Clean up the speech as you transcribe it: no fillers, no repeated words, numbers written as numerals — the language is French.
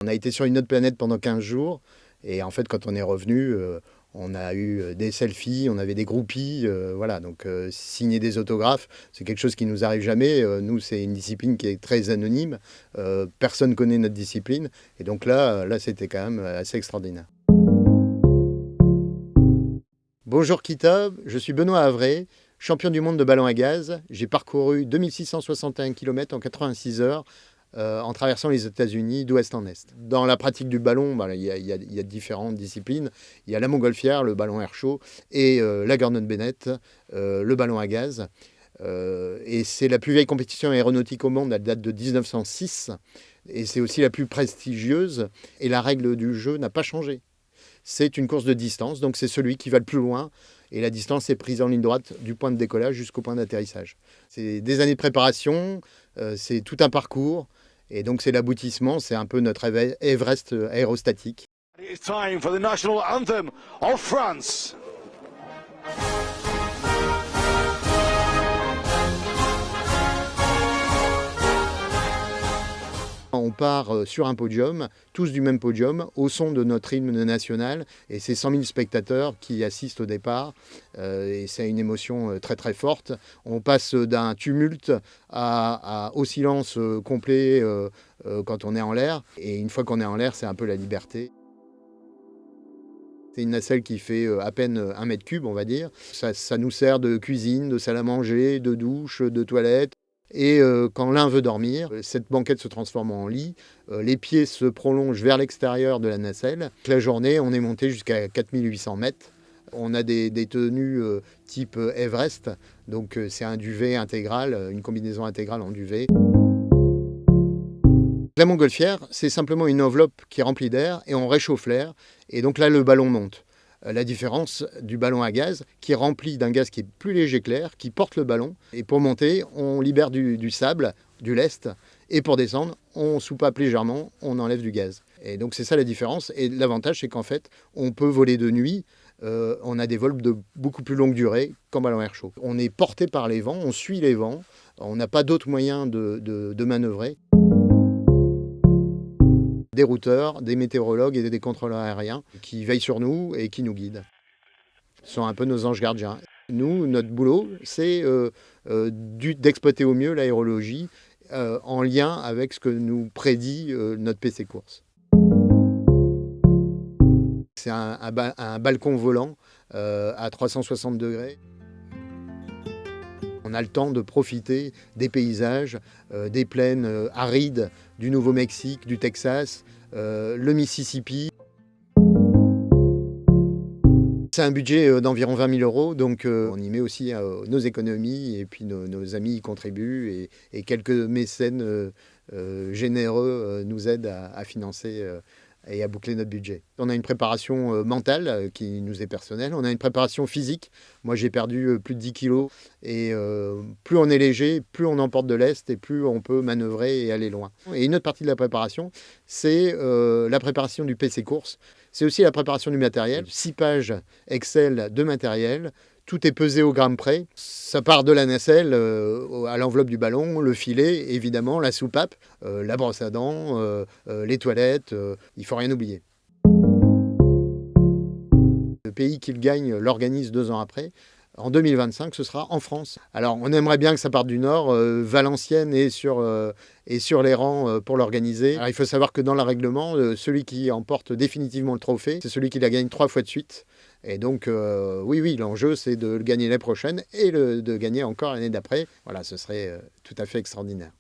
On a été sur une autre planète pendant 15 jours et en fait quand on est revenu, on a eu des selfies, on avait des groupies, voilà, donc signer des autographes, c'est quelque chose qui nous arrive jamais. Nous, c'est une discipline qui est très anonyme, personne connaît notre discipline et donc là c'était quand même assez extraordinaire. Bonjour Kita, je suis Benoît Havret, champion du monde de ballon à gaz. J'ai parcouru 2661 km en 86 heures en traversant les États-Unis d'ouest en est. Dans la pratique du ballon, il y a différentes disciplines. Il y a la montgolfière, le ballon air chaud, et la Gordon Bennett, le ballon à gaz. Et c'est la plus vieille compétition aéronautique au monde, elle date de 1906. Et c'est aussi la plus prestigieuse. Et la règle du jeu n'a pas changé. C'est une course de distance, donc c'est celui qui va le plus loin. Et la distance est prise en ligne droite du point de décollage jusqu'au point d'atterrissage. C'est des années de préparation, c'est tout un parcours. Et donc c'est l'aboutissement, c'est un peu notre Everest aérostatique. It's time for the national anthem of France. On part sur un podium, tous du même podium, au son de notre hymne national. Et c'est 100 000 spectateurs qui assistent au départ. Et c'est une émotion très très forte. On passe d'un tumulte au silence complet quand on est en l'air. Et une fois qu'on est en l'air, c'est un peu la liberté. C'est une nacelle qui fait à peine 1 mètre cube, on va dire. Ça nous sert de cuisine, de salle à manger, de douche, de toilette. Et quand l'un veut dormir, cette banquette se transforme en lit. Les pieds se prolongent vers l'extérieur de la nacelle. La journée, on est monté jusqu'à 4800 mètres. On a des tenues type Everest. Donc c'est un duvet intégral, une combinaison intégrale en duvet. La montgolfière, c'est simplement une enveloppe qui est remplie d'air et on réchauffe l'air. Et donc là, le ballon monte. La différence du ballon à gaz, qui est rempli d'un gaz qui est plus léger que l'air, qui porte le ballon. Et pour monter, on libère du sable, du lest. Et pour descendre, on soupape légèrement, on enlève du gaz. Et donc c'est ça la différence. Et l'avantage, c'est qu'en fait, on peut voler de nuit. On a des vols de beaucoup plus longue durée qu'en ballon air chaud. On est porté par les vents, on suit les vents. On n'a pas d'autre moyen de manœuvrer. Des routeurs, des météorologues et des contrôleurs aériens qui veillent sur nous et qui nous guident. Ce sont un peu nos anges gardiens. Nous, notre boulot, c'est d'exploiter au mieux l'aérologie en lien avec ce que nous prédit notre PC course. C'est un balcon volant à 360 degrés. On a le temps de profiter des paysages, des plaines arides du Nouveau-Mexique, du Texas, le Mississippi. C'est un budget d'environ 20 000 €, donc on y met aussi nos économies et puis nos amis y contribuent et quelques mécènes généreux nous aident à financer et à boucler notre budget. On a une préparation mentale qui nous est personnelle, on a une préparation physique. Moi j'ai perdu plus de 10 kilos et plus on est léger, plus on emporte de lest et plus on peut manœuvrer et aller loin. Et une autre partie de la préparation, c'est la préparation du PC course. C'est aussi la préparation du matériel, 6 pages Excel de matériel. Tout est pesé au gramme près. Ça part de la nacelle à l'enveloppe du ballon, le filet, évidemment, la soupape, la brosse à dents, les toilettes. Il ne faut rien oublier. Le pays qui le gagne l'organise 2 ans après. En 2025, ce sera en France. Alors, on aimerait bien que ça parte du Nord. Valenciennes est sur les rangs pour l'organiser. Alors, il faut savoir que dans le règlement, celui qui emporte définitivement le trophée, c'est celui qui la gagne 3 fois de suite. Et donc, oui, l'enjeu, c'est de le gagner l'année prochaine et de gagner encore l'année d'après. Voilà, ce serait tout à fait extraordinaire.